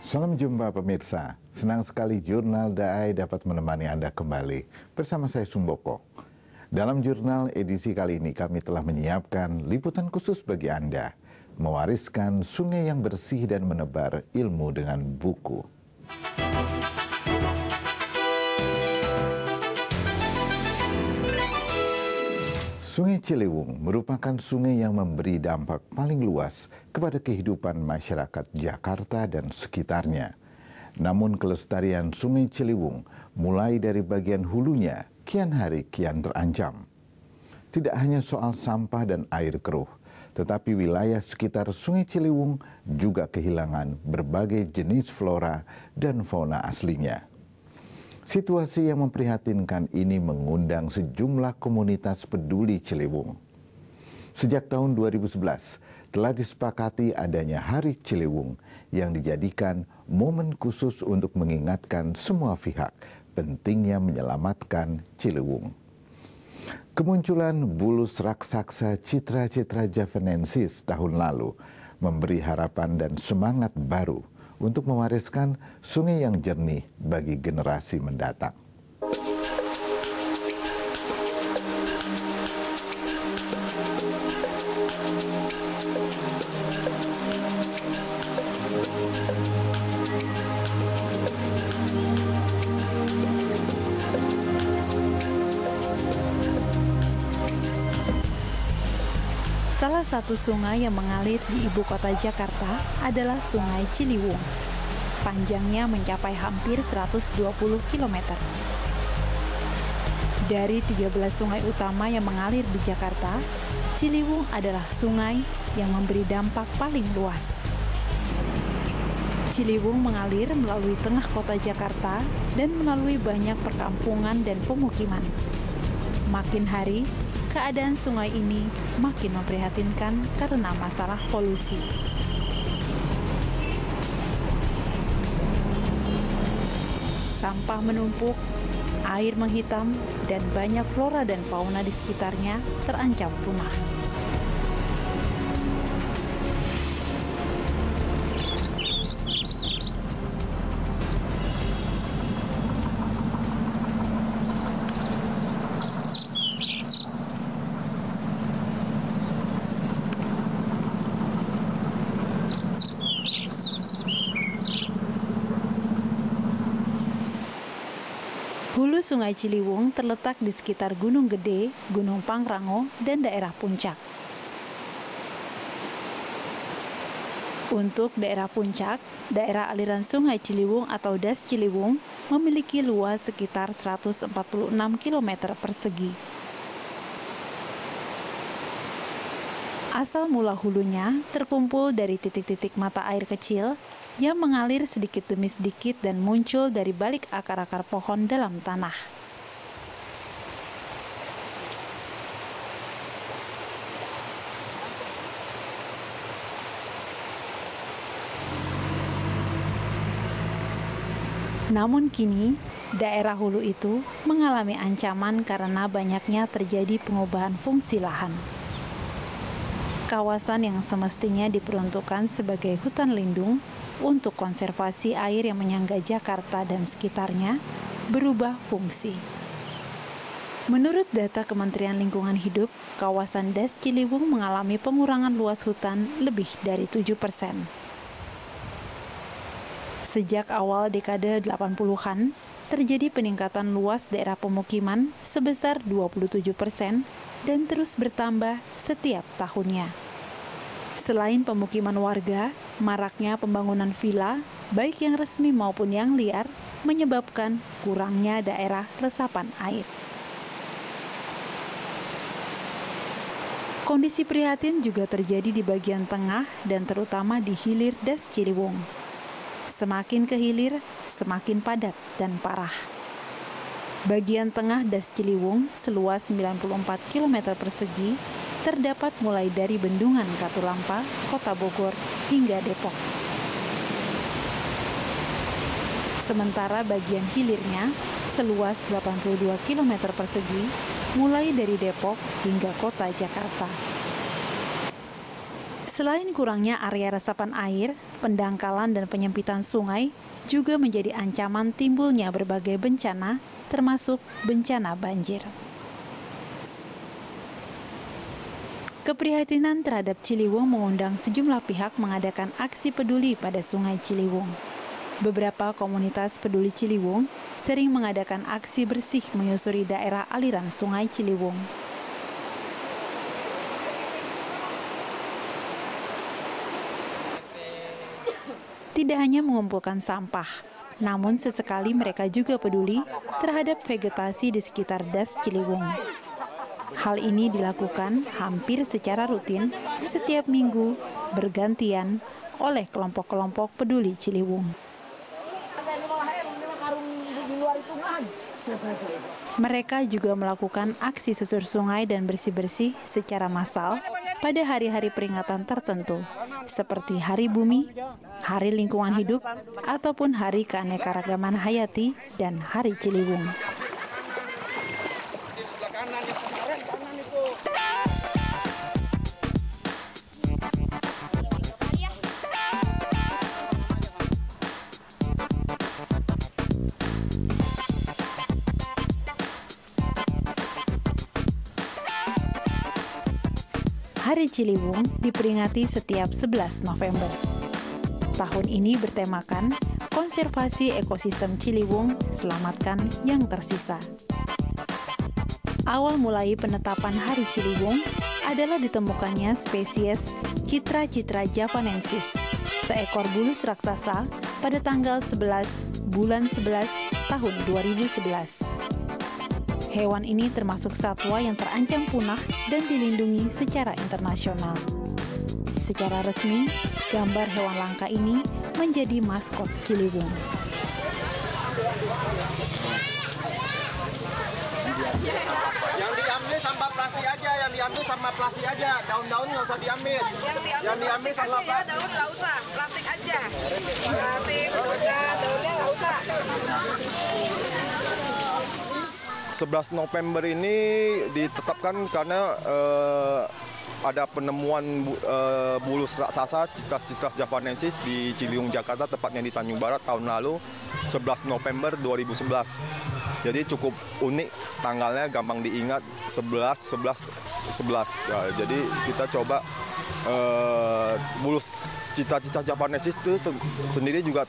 Salam jumpa pemirsa, senang sekali Jurnal DAI dapat menemani Anda kembali bersama saya Sumboko. Dalam jurnal edisi kali ini kami telah menyiapkan liputan khusus bagi Anda, mewariskan sungai yang bersih dan menebar ilmu dengan buku. Sungai Ciliwung merupakan sungai yang memberi dampak paling luas kepada kehidupan masyarakat Jakarta dan sekitarnya. Namun kelestarian Sungai Ciliwung mulai dari bagian hulunya kian hari kian terancam. Tidak hanya soal sampah dan air keruh, tetapi wilayah sekitar Sungai Ciliwung juga kehilangan berbagai jenis flora dan fauna aslinya. Situasi yang memprihatinkan ini mengundang sejumlah komunitas peduli Ciliwung. Sejak tahun 2011 telah disepakati adanya Hari Ciliwung yang dijadikan momen khusus untuk mengingatkan semua pihak pentingnya menyelamatkan Ciliwung. Kemunculan bulus raksasa Citra javanensis tahun lalu memberi harapan dan semangat baru untuk mewariskan sungai yang jernih bagi generasi mendatang. Salah satu sungai yang mengalir di ibu kota Jakarta adalah Sungai Ciliwung. Panjangnya mencapai hampir 120 km. Dari 13 sungai utama yang mengalir di Jakarta, Ciliwung adalah sungai yang memberi dampak paling luas. Ciliwung mengalir melalui tengah kota Jakarta dan melalui banyak perkampungan dan pemukiman. Makin hari, keadaan sungai ini makin memprihatinkan karena masalah polusi. Sampah menumpuk, air menghitam, dan banyak flora dan fauna di sekitarnya terancam punah. Hulu Sungai Ciliwung terletak di sekitar Gunung Gede, Gunung Pangrango, dan daerah Puncak. Untuk daerah Puncak, daerah aliran Sungai Ciliwung atau Das Ciliwung memiliki luas sekitar 146 km persegi. Asal mula hulunya terkumpul dari titik-titik mata air kecil yang mengalir sedikit demi sedikit dan muncul dari balik akar-akar pohon dalam tanah. Namun kini, daerah hulu itu mengalami ancaman karena banyaknya terjadi pengubahan fungsi lahan. Kawasan yang semestinya diperuntukkan sebagai hutan lindung untuk konservasi air yang menyangga Jakarta dan sekitarnya berubah fungsi. Menurut data Kementerian Lingkungan Hidup, kawasan Das Ciliwung mengalami pengurangan luas hutan lebih dari 7%. Sejak awal dekade 80-an, terjadi peningkatan luas daerah pemukiman sebesar 27% dan terus bertambah setiap tahunnya. Selain pemukiman warga, maraknya pembangunan villa, baik yang resmi maupun yang liar, menyebabkan kurangnya daerah resapan air. Kondisi prihatin juga terjadi di bagian tengah dan terutama di hilir Das Ciliwung. Semakin ke hilir, semakin padat dan parah. Bagian tengah Das Ciliwung seluas 94 km persegi terdapat mulai dari Bendungan Katulampa, Kota Bogor, hingga Depok. Sementara bagian hilirnya seluas 82 km persegi mulai dari Depok hingga Kota Jakarta. Selain kurangnya area resapan air, pendangkalan dan penyempitan sungai juga menjadi ancaman timbulnya berbagai bencana, termasuk bencana banjir. Keprihatinan terhadap Ciliwung mengundang sejumlah pihak mengadakan aksi peduli pada Sungai Ciliwung. Beberapa komunitas peduli Ciliwung sering mengadakan aksi bersih menyusuri daerah aliran Sungai Ciliwung. Tidak hanya mengumpulkan sampah, namun sesekali mereka juga peduli terhadap vegetasi di sekitar Das Ciliwung. Hal ini dilakukan hampir secara rutin setiap minggu bergantian oleh kelompok-kelompok peduli Ciliwung. Mereka juga melakukan aksi susur sungai dan bersih-bersih secara massal pada hari-hari peringatan tertentu, seperti Hari Bumi, Hari Lingkungan Hidup, ataupun Hari Keanekaragaman Hayati dan Hari Ciliwung. Hari Ciliwung diperingati setiap 11 November. Tahun ini bertemakan Konservasi Ekosistem Ciliwung, Selamatkan yang Tersisa. Awal mulai penetapan Hari Ciliwung adalah ditemukannya spesies Citra javanensis, seekor bulus raksasa pada tanggal 11 bulan 11 tahun 2011. Hewan ini termasuk satwa yang terancam punah dan dilindungi secara internasional. Secara resmi, gambar hewan langka ini menjadi maskot Ciliwung. Yang diambil sampah plastik aja, daun-daun nggak usah diambil. Yang diambil sampah plastik. Daun nggak usah, plastik aja. Plastik, daunnya nggak usah. 11 November ini ditetapkan karena ada penemuan bulus raksasa Citra javanensis di Ciliwung, Jakarta, tepatnya di Tanjung Barat tahun lalu, 11 November 2011. Jadi cukup unik tanggalnya, gampang diingat, 11. Ya, jadi kita coba bulus Citra javanensis itu sendiri juga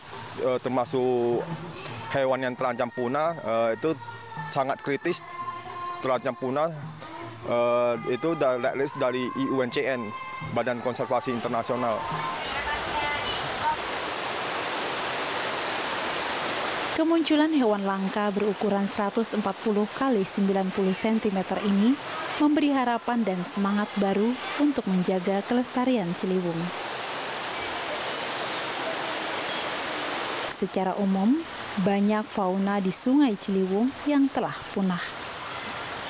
termasuk hewan yang terancam punah, itu sangat kritis, terancam punah. Itu dari IUCN, Badan Konservasi Internasional. Kemunculan hewan langka berukuran 140 kali 90 cm ini memberi harapan dan semangat baru untuk menjaga kelestarian Ciliwung. Secara umum, banyak fauna di Sungai Ciliwung yang telah punah.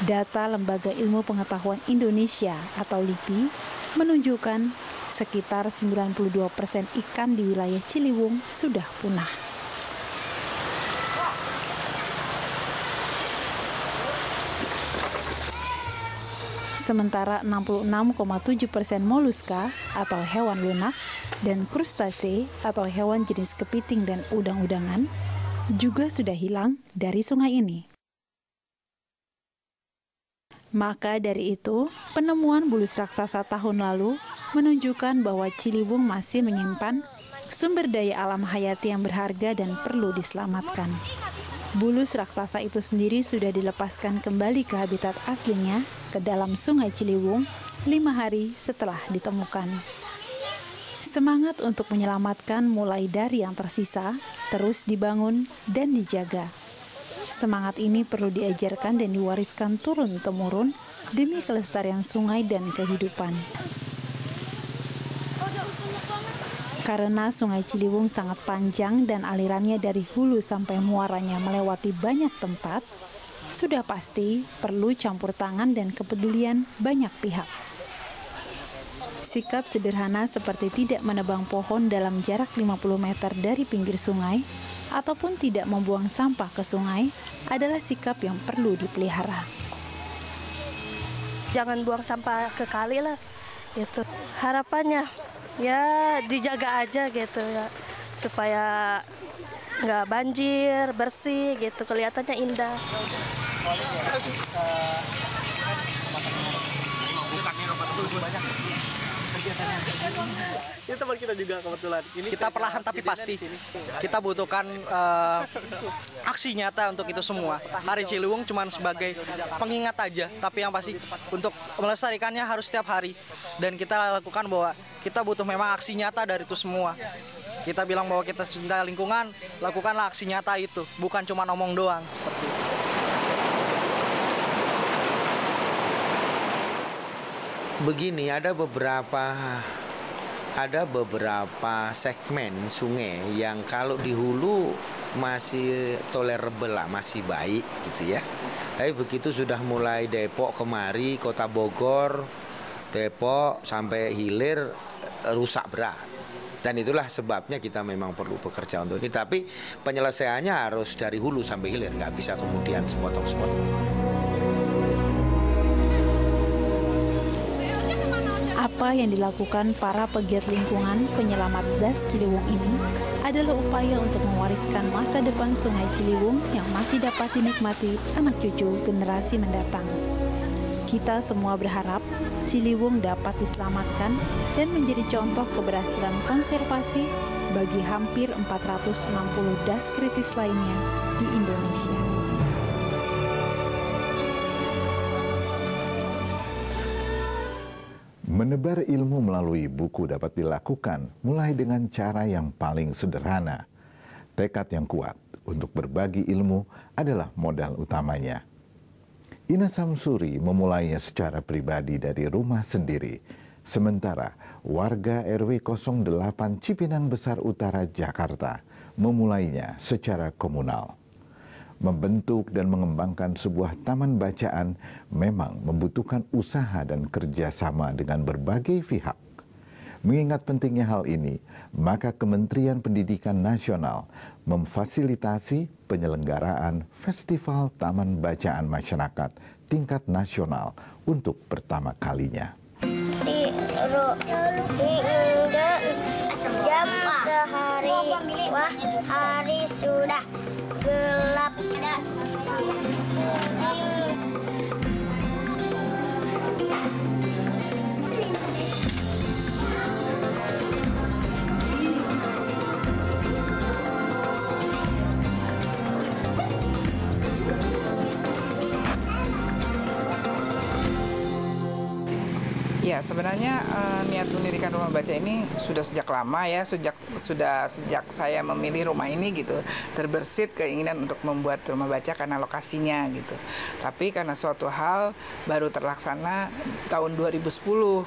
Data Lembaga Ilmu Pengetahuan Indonesia atau LIPI menunjukkan sekitar 92% ikan di wilayah Ciliwung sudah punah. Sementara 66,7% moluska atau hewan lunak dan krustase atau hewan jenis kepiting dan udang-udangan juga sudah hilang dari sungai ini. Maka dari itu, penemuan bulus raksasa tahun lalu menunjukkan bahwa Ciliwung masih menyimpan sumber daya alam hayati yang berharga dan perlu diselamatkan. Bulus raksasa itu sendiri sudah dilepaskan kembali ke habitat aslinya ke dalam Sungai Ciliwung 5 hari setelah ditemukan. Semangat untuk menyelamatkan mulai dari yang tersisa terus dibangun dan dijaga. Semangat ini perlu diajarkan dan diwariskan turun-temurun demi kelestarian sungai dan kehidupan. Karena Sungai Ciliwung sangat panjang dan alirannya dari hulu sampai muaranya melewati banyak tempat, sudah pasti perlu campur tangan dan kepedulian banyak pihak. Sikap sederhana seperti tidak menebang pohon dalam jarak 50 meter dari pinggir sungai ataupun tidak membuang sampah ke sungai adalah sikap yang perlu dipelihara. Jangan buang sampah ke kali lah, itu harapannya. Ya dijaga aja gitu ya, supaya nggak banjir, bersih gitu, kelihatannya indah. Ini teman kita juga kebetulan. Kita perlahan tapi pasti. Kita butuhkan aksi nyata untuk itu semua. Hari Ciliwung cuma sebagai pengingat aja, tapi yang pasti untuk melestarikannya harus setiap hari. Dan kita lakukan bahwa kita butuh memang aksi nyata dari itu semua. Kita bilang bahwa kita cinta lingkungan, lakukanlah aksi nyata itu, bukan cuma ngomong doang seperti itu. Begini, ada beberapa segmen sungai yang kalau di hulu masih tolerable lah, masih baik gitu ya. Tapi begitu sudah mulai Depok kemari, Kota Bogor, Depok sampai hilir rusak berat. Dan itulah sebabnya kita memang perlu bekerja untuk ini. Tapi penyelesaiannya harus dari hulu sampai hilir, nggak bisa kemudian sepotong-sepotong. Apa yang dilakukan para pegiat lingkungan penyelamat Das Ciliwung ini adalah upaya untuk mewariskan masa depan Sungai Ciliwung yang masih dapat dinikmati anak cucu generasi mendatang. Kita semua berharap Ciliwung dapat diselamatkan dan menjadi contoh keberhasilan konservasi bagi hampir 460 das kritis lainnya di Indonesia. Menebar ilmu melalui buku dapat dilakukan mulai dengan cara yang paling sederhana. Tekad yang kuat untuk berbagi ilmu adalah modal utamanya. Ina Samsuri memulainya secara pribadi dari rumah sendiri, sementara warga RW 08 Cipinang Besar Utara, Jakarta memulainya secara komunal. Membentuk dan mengembangkan sebuah taman bacaan memang membutuhkan usaha dan kerjasama dengan berbagai pihak. Mengingat pentingnya hal ini, maka Kementerian Pendidikan Nasional memfasilitasi penyelenggaraan Festival Taman Bacaan Masyarakat tingkat nasional untuk pertama kalinya. Jam sehari, wah hari sudah gelap. Ya, sebenarnya niat mendirikan rumah baca ini sudah sejak lama ya, sejak saya memilih rumah ini gitu, terbersit keinginan untuk membuat rumah baca karena lokasinya gitu. Tapi karena suatu hal baru terlaksana tahun 2010,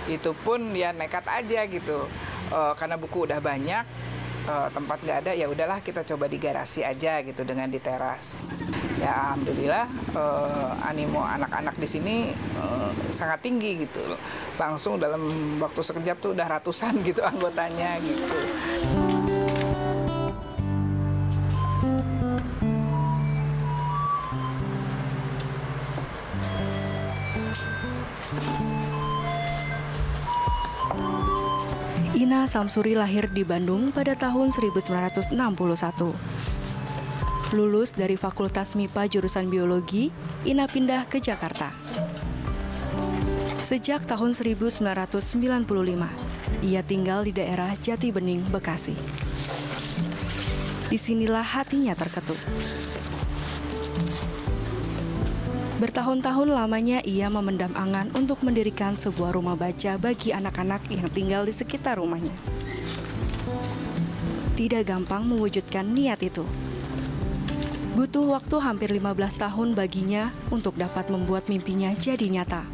itu pun ya nekat aja gitu, karena buku udah banyak, tempat nggak ada, ya udahlah kita coba di garasi aja gitu dengan di teras. Ya alhamdulillah animo anak-anak di sini sangat tinggi gitu. Langsung dalam waktu sekejap tuh udah ratusan gitu anggotanya gitu. Ina Samsuri lahir di Bandung pada tahun 1961. Lulus dari Fakultas MIPA jurusan Biologi, Ina pindah ke Jakarta. Sejak tahun 1995, ia tinggal di daerah Jati Bening, Bekasi. Disinilah hatinya terketuk. Bertahun-tahun lamanya ia memendam angan untuk mendirikan sebuah rumah baca bagi anak-anak yang tinggal di sekitar rumahnya. Tidak gampang mewujudkan niat itu. Butuh waktu hampir 15 tahun baginya untuk dapat membuat mimpinya jadi nyata.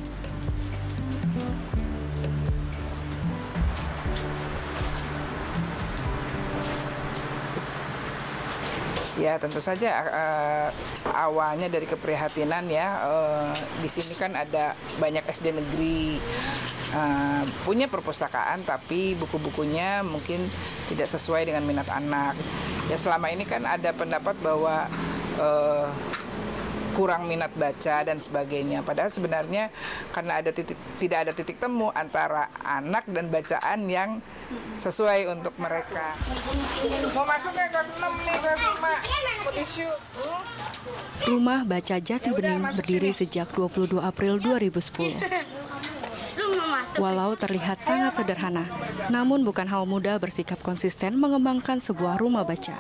Ya tentu saja awalnya dari keprihatinan ya, di sini kan ada banyak SD negeri, punya perpustakaan tapi buku-bukunya mungkin tidak sesuai dengan minat anak. Ya selama ini kan ada pendapat bahwa kurang minat baca dan sebagainya. Padahal sebenarnya karena tidak ada titik temu antara anak dan bacaan yang sesuai untuk mereka. Mau masuk ke kelas 6 nih, kelas 5. Tisu. Rumah Baca Jati Bening berdiri sejak 22 April 2010. Walau terlihat sangat sederhana, namun bukan hal mudah bersikap konsisten mengembangkan sebuah rumah baca.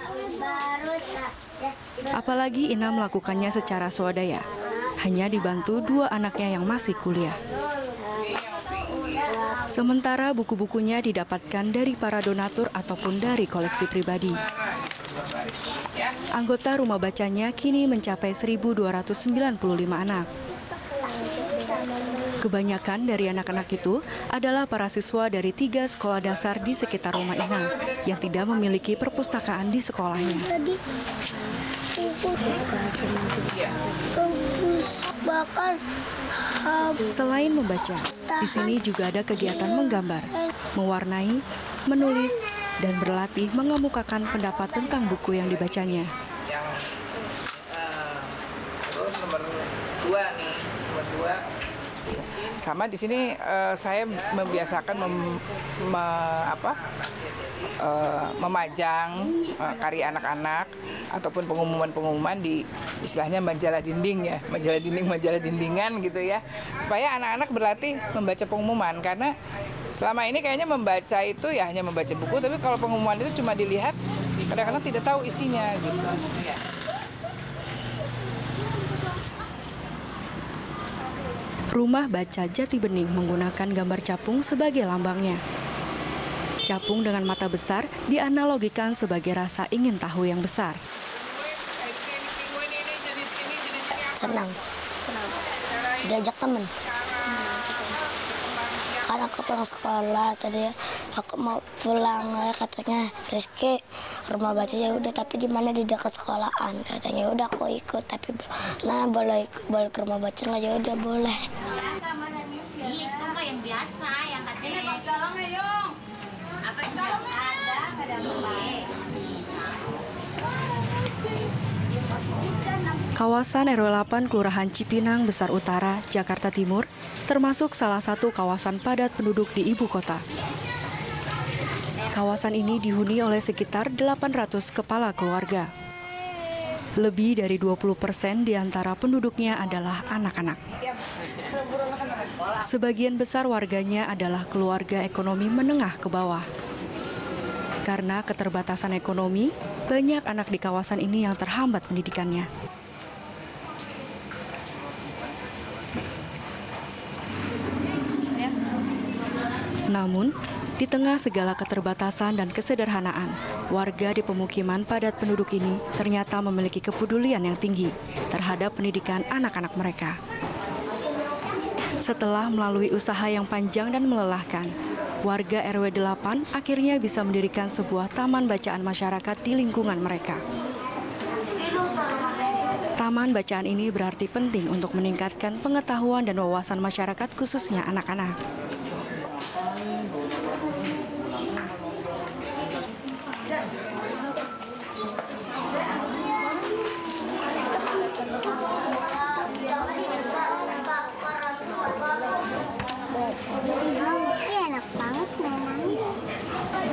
Apalagi Ina melakukannya secara swadaya, hanya dibantu 2 anaknya yang masih kuliah. Sementara buku-bukunya didapatkan dari para donatur ataupun dari koleksi pribadi. Anggota rumah bacanya kini mencapai 1.295 anak. Kebanyakan dari anak-anak itu adalah para siswa dari 3 sekolah dasar di sekitar rumah Ina yang tidak memiliki perpustakaan di sekolahnya. Selain membaca, di sini juga ada kegiatan menggambar, mewarnai, menulis, dan berlatih mengemukakan pendapat tentang buku yang dibacanya. Terus nomor 2 nih, nomor 2. Sama di sini saya membiasakan memajang karya anak-anak ataupun pengumuman-pengumuman di istilahnya majalah dinding ya, majalah dindingan gitu ya, supaya anak-anak berlatih membaca pengumuman, karena selama ini kayaknya membaca itu ya hanya membaca buku, tapi kalau pengumuman itu cuma dilihat, kadang-kadang tidak tahu isinya gitu. Ya. Rumah Baca Jati Bening menggunakan gambar capung sebagai lambangnya. Capung dengan mata besar dianalogikan sebagai rasa ingin tahu yang besar. Senang. Diajak teman. Karena aku pulang sekolah tadi, aku mau pulang, katanya Rizky rumah baca ya udah, tapi di mana di dekat sekolahan, katanya udah aku ikut, tapi nah boleh ke rumah baca nggak, ya udah boleh. Itu nggak yang biasa, yang katanya dalamnya Yong. Apa yang ada Kawasan RW 8 Kelurahan Cipinang Besar Utara, Jakarta Timur, termasuk salah satu kawasan padat penduduk di ibu kota. Kawasan ini dihuni oleh sekitar 800 kepala keluarga. Lebih dari 20% di antara penduduknya adalah anak-anak. Sebagian besar warganya adalah keluarga ekonomi menengah ke bawah. Karena keterbatasan ekonomi, banyak anak di kawasan ini yang terhambat pendidikannya. Namun, di tengah segala keterbatasan dan kesederhanaan, warga di pemukiman padat penduduk ini ternyata memiliki kepedulian yang tinggi terhadap pendidikan anak-anak mereka. Setelah melalui usaha yang panjang dan melelahkan, warga RW 8 akhirnya bisa mendirikan sebuah taman bacaan masyarakat di lingkungan mereka. Taman bacaan ini berarti penting untuk meningkatkan pengetahuan dan wawasan masyarakat, khususnya anak-anak.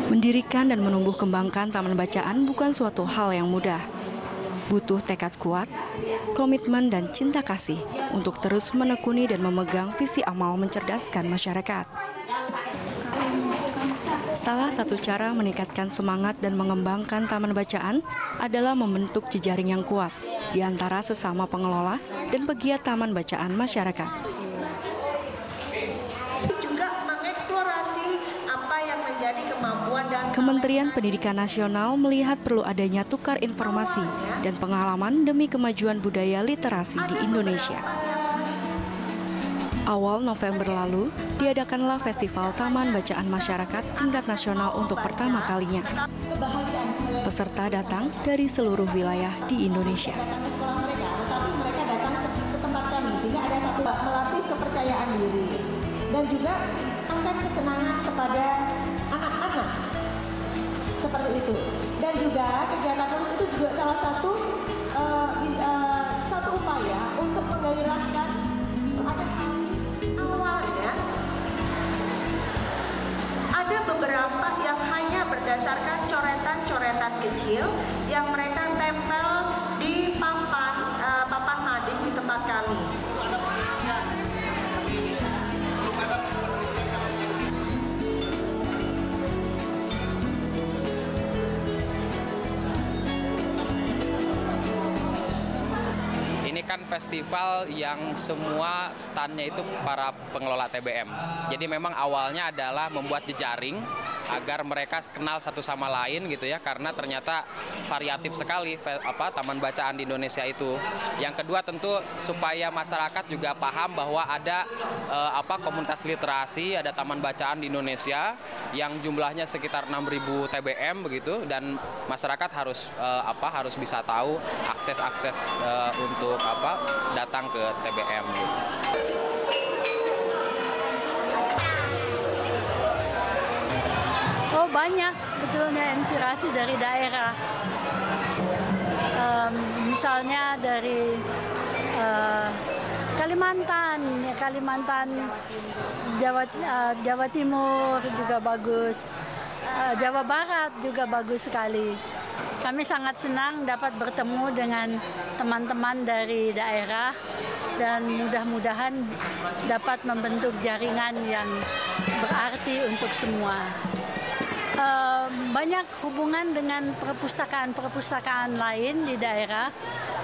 Mendirikan dan menumbuh kembangkan taman bacaan bukan suatu hal yang mudah. Butuh tekad kuat, komitmen dan cinta kasih untuk terus menekuni dan memegang visi amal mencerdaskan masyarakat. Salah satu cara meningkatkan semangat dan mengembangkan taman bacaan adalah membentuk jejaring yang kuat di antara sesama pengelola dan pegiat taman bacaan masyarakat. Kementerian Pendidikan Nasional melihat perlu adanya tukar informasi dan pengalaman demi kemajuan budaya literasi di Indonesia. Awal November lalu, diadakanlah Festival Taman Bacaan Masyarakat tingkat nasional untuk pertama kalinya. Peserta datang dari seluruh wilayah di Indonesia. Mereka datang ke tempat kami, sehingga ada satu melatih kepercayaan diri dan juga akan kesenangan kepada anak-anak. Seperti itu. Dan juga kegiatan terus itu juga salah satu upaya merupakan festival yang semua standnya itu para pengelola TBM. Jadi memang awalnya adalah membuat jejaring agar mereka kenal satu sama lain gitu ya, karena ternyata variatif sekali taman bacaan di Indonesia itu. Yang kedua tentu supaya masyarakat juga paham bahwa ada komunitas literasi, ada taman bacaan di Indonesia yang jumlahnya sekitar 6.000 TBM begitu, dan masyarakat harus bisa tahu akses untuk datang ke TBM gitu. Oh, banyak sebetulnya inspirasi dari daerah. Misalnya dari Kalimantan, Jawa Timur juga bagus, Jawa Barat juga bagus sekali. Kami sangat senang dapat bertemu dengan teman-teman dari daerah dan mudah-mudahan dapat membentuk jaringan yang berarti untuk semua. Banyak hubungan dengan perpustakaan lain di daerah,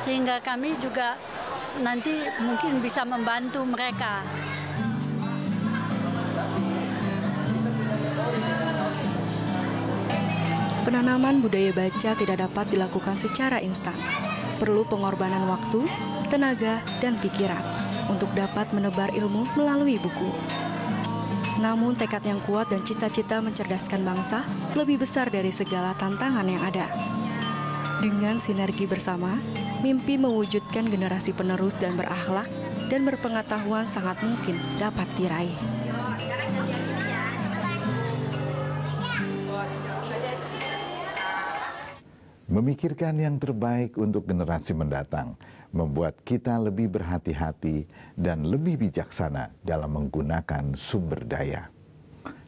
sehingga kami juga nanti mungkin bisa membantu mereka. Penanaman budaya baca tidak dapat dilakukan secara instan. Perlu pengorbanan waktu, tenaga, dan pikiran untuk dapat menebar ilmu melalui buku. Namun tekad yang kuat dan cita-cita mencerdaskan bangsa lebih besar dari segala tantangan yang ada. Dengan sinergi bersama, mimpi mewujudkan generasi penerus dan berakhlak dan berpengetahuan sangat mungkin dapat diraih. Memikirkan yang terbaik untuk generasi mendatang membuat kita lebih berhati-hati dan lebih bijaksana dalam menggunakan sumber daya.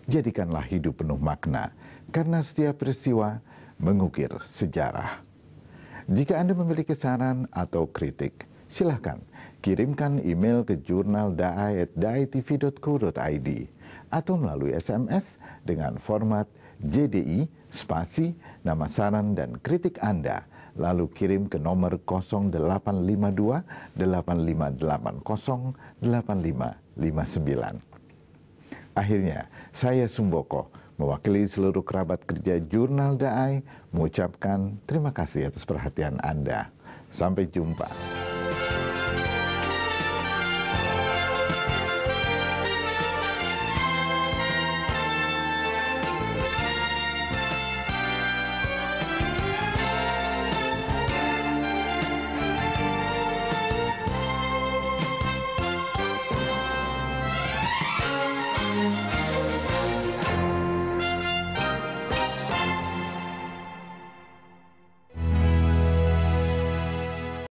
Jadikanlah hidup penuh makna, karena setiap peristiwa mengukir sejarah. Jika Anda memiliki saran atau kritik, silahkan kirimkan email ke jurnal.dai@daitv.co.id atau melalui SMS dengan format JDI spasi nama saran dan kritik Anda, lalu kirim ke nomor 0852 8580 8559. Akhirnya, saya Sumboko, mewakili seluruh kerabat kerja Jurnal DAI, mengucapkan terima kasih atas perhatian Anda. Sampai jumpa.